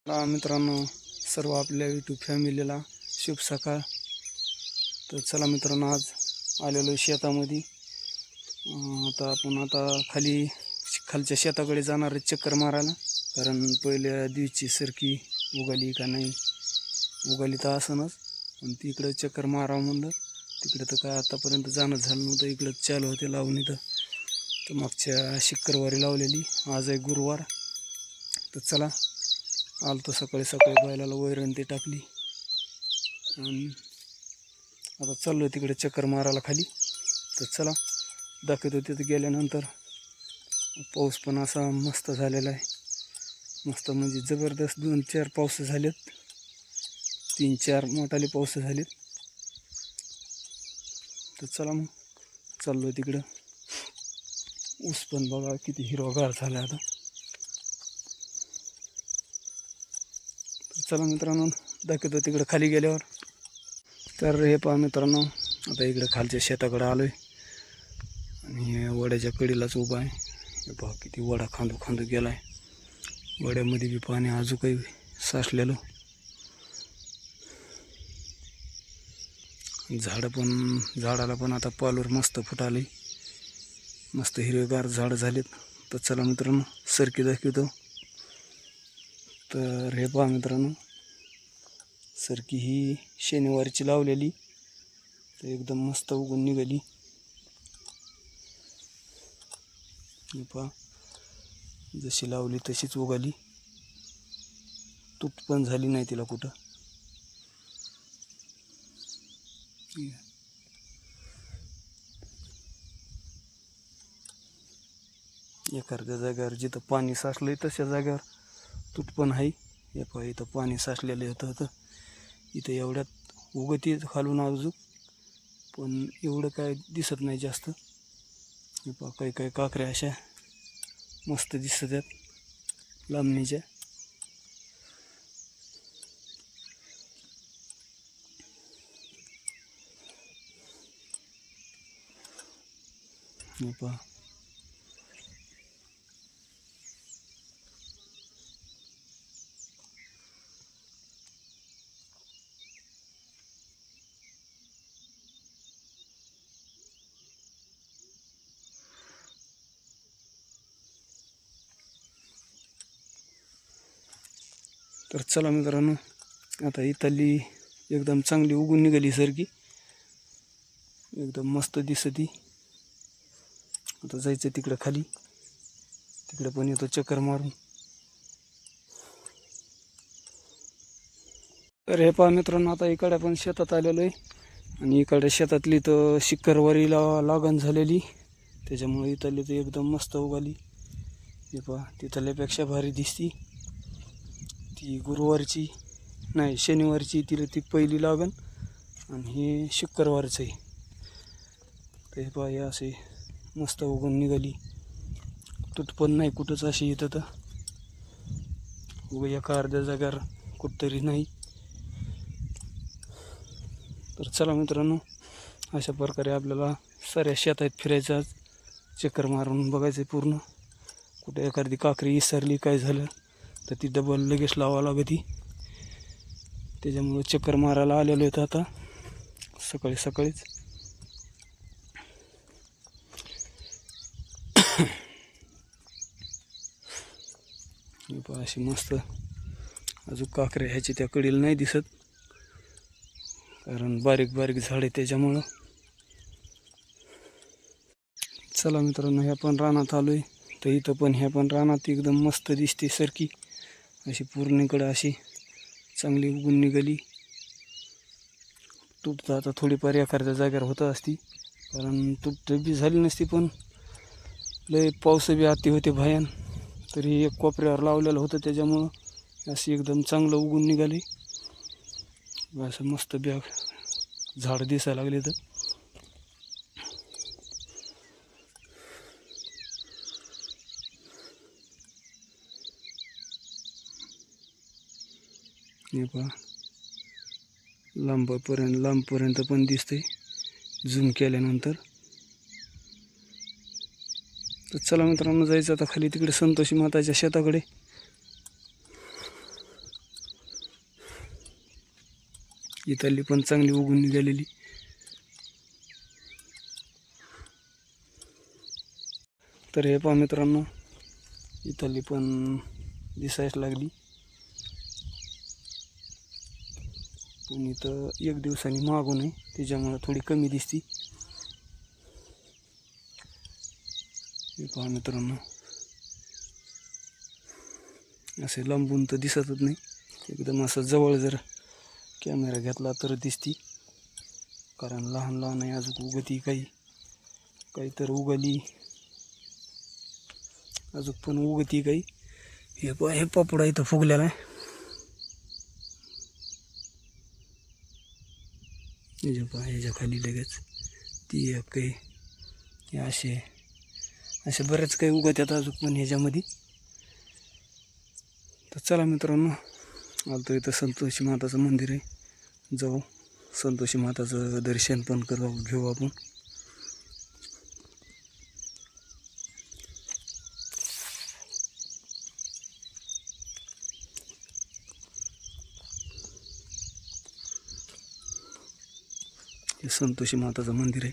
मित्रांनो, सर्व आपल्या यूट्यूब फॅमिलीला शुभ सकाळ. तर चला मित्रांनो, आज आलेलो शेतामध्ये. आता खालच्या शेताकडे जाणार आहे चक्कर मारायला. कारण पहिल्या दिवशी सरकी उगाली का नाही उगाली तर असनच, पण तिकडं चक्कर मारावं म्हणलं. तिकडं तर काय आतापर्यंत जाणं झालं नव्हतं. इकडं चालू होते लावणी. तर मागच्या शुक्रवारी लावलेली, आज आहे गुरुवार. तर चला आलतो सकाळी बैलाला वैरण ते टाकली आणि आता चाललो तिकडे चक्कर मारायला खाली. तर चला दाखवतो. तिथं गेल्यानंतर पाऊस पण असा मस्त झालेला आहे. मस्त म्हणजे जबरदस्त 2-4 पाऊस झालेत. 3-4 मोठाले पाऊस झालेत. तर चला मग चाललो तिकडं. ऊस पण बघा किती हिरवागार झाला आता. चला मित्रांनो, दाखवतो तिकडं खाली गेल्यावर. तर हे पहा मित्रांनो, आता इकडं खालच्या शेताकडे आलोय आणि वड्याच्या कडीलाच उभा आहे. हे पहा किती वडा खांदू खांदू गेलाय. वड्यामध्ये बी पाणी अजून काही साचलेलं. झाडाला पण आता पालवर मस्त फुटाले. मस्त हिरवेगार झाड झालेत. तर चला मित्रांनो, सरकी दाखवतो. तर हे पहा मित्रांनो, सरकी ही शनिवारची लावलेली. तर एकदम मस्त उगून निघाली. हे पहा, जशी लावली तशीच उगाली. तूट पण झाली नाही तिला कुठं. एखाद्या जागेवर जिथं पाणी साचलंय तशा जागेवर तूट पण आहे. हे पहा, इथं पाणी साचलेलं होतं. इथं एवढ्यात उगती खालून अजून, पण एवढं काय दिसत नाही जास्त. हे पहा, काही काकऱ्या अशा मस्त दिसत आहेत लांबणीच्या. हे पहा, तर चला मित्रांनो, आता इथली एकदम चांगली उगून निघाली सरकी. एकदम मस्त दिसती. आता जायचं तिकडं खाली. तिकडे पण येतो चक्कर मारून. तर हे पहा मित्रांनो, आता इकडे पण शेतात आलेलो आहे. आणि इकडे शेतातली तर शुक्रवारीला लागण झालेली. त्याच्यामुळे इथली तर एकदम मस्त उगाली. हे पहा, तिथल्यापेक्षा भारी दिसती. ती गुरुवारची नाही, शनिवारची तिला ती पहिली लागण आणि हे शुक्रवारचं आहे. तर हे पहा, हे असे मस्त उगून निघाली. तुट पण नाही कुठंच अशी येतं. तर एका अर्ध्या जाग्यावर कुठतरी नाही. तर चला मित्रांनो, अशा प्रकारे आपल्याला साऱ्या शेतात फिरायचं. आज चक्कर मारून बघायचं पूर्ण. कुठे एखादी काकरी इसरली काय झालं तर ती डबल लगेच लावावं लागती. त्याच्यामुळं चक्कर मारायला आलेलो आहेत आता सकाळी सकाळीच. अशी मस्त अजून काकऱ्या ह्याची त्या कडीला नाही दिसत, कारण बारीक बारीक झाड आहे त्याच्यामुळं. चला मित्रांनो, ह्या पण रानात आलोय. तर इथं पण ह्या पण रानात एकदम मस्त दिसते सरकी. अशी पूर्णीकडं अशी चांगली उगून निघाली. तुटतं आता थोडीफार एखाद्या जागेवर होत असती, कारण तुट बी झाली नसती. पण लय पाऊस बी आती होते भयान. तरी एक कोपऱ्यावर लावलेलं होतं त्याच्यामुळं अशी एकदम चांगलं उगून निघाली. असं मस्त बॅग झाड दिसायला लागले. तर हे पहा, लांबपर्यंत पण दिसते झूम केल्यानंतर. तर चला मित्रांनो, जायचं आता खाली तिकडे संतोषी माताच्या शेताकडे. इथली पण चांगली उगून निघालेली. तर हे पहा मित्रांनो, इथली पण दिसायला लागली. पण इथं एक दिवसांनी मागू नये त्याच्यामुळे थोडी कमी दिसती. हे पहा मित्रांनो, असे लांबून तर दिसतच नाही, एकदम असं जवळ जर कॅमेरा घेतला तर दिसती. कारण लहान लहान आहे अजून उगती, काही तर उगली, अजून पण उगती काही. हे पापडा इथं फुगलेला आहे. ह्याच्या खाली लगेच ती एक काही हे असे बरेच काही उगत्यात अजून पण ह्याच्यामध्ये. तर चला मित्रांनो, आलतो इथं संतोषी माताचं मंदिर आहे, जाऊ संतोषी माताचं दर्शन पण घेऊ आपण. हे संतोषी माताचं मंदिर आहे.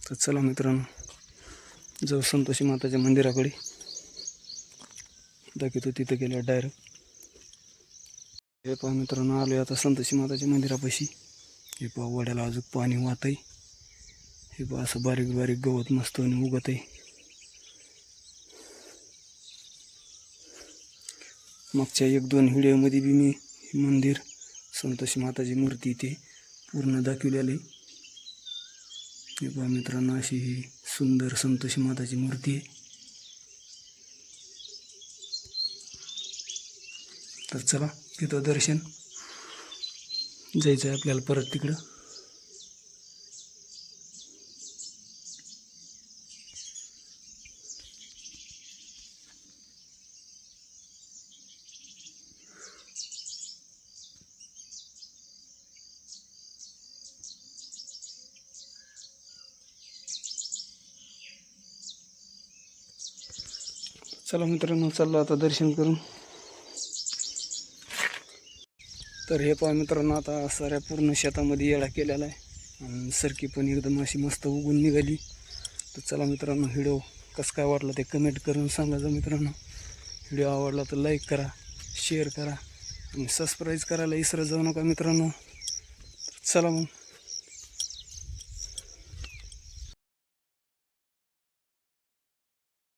तर चला मित्रांनो, जाऊ संतोषी माताच्या मंदिराकडे. दाखवतो तिथं गेल्या डायरेक्ट. हे पहा मित्रांनो, आलोय आता संतोषी माताच्या मंदिरापाशी. हे पहा वड्याला अजून पाणी वाहत आहे. हे पहा असं बारीक बारीक गवत मस्त उगत आहे. मागच्या 1-2 व्हिडिओमध्ये बी मी मंदिर, संतोषी माताची मूर्ती ते पूर्ण दाखवलेलं आहे. हे पहा मित्रांनो, अशी ही सुंदर संतोषी माताची मूर्ती आहे. तर चला तिथं दर्शन जायचं आहे आपल्याला परत तिकडं. चला मित्रांनो, चाललो आता दर्शन करून. तर हे पहा मित्रांनो, आता साऱ्या पूर्ण शेतामध्ये येडा केलेला आहे आणि सरकी पण एकदम अशी मस्त उगून निघाली. तर चला मित्रांनो, व्हिडिओ कसं काय वाटलं ते कमेंट करून सांगायचं मित्रांनो. व्हिडिओ आवडला तर लाईक करा, शेअर करा आणि सबस्क्राईब करायला विसरत जाऊ नका मित्रांनो. चला मग.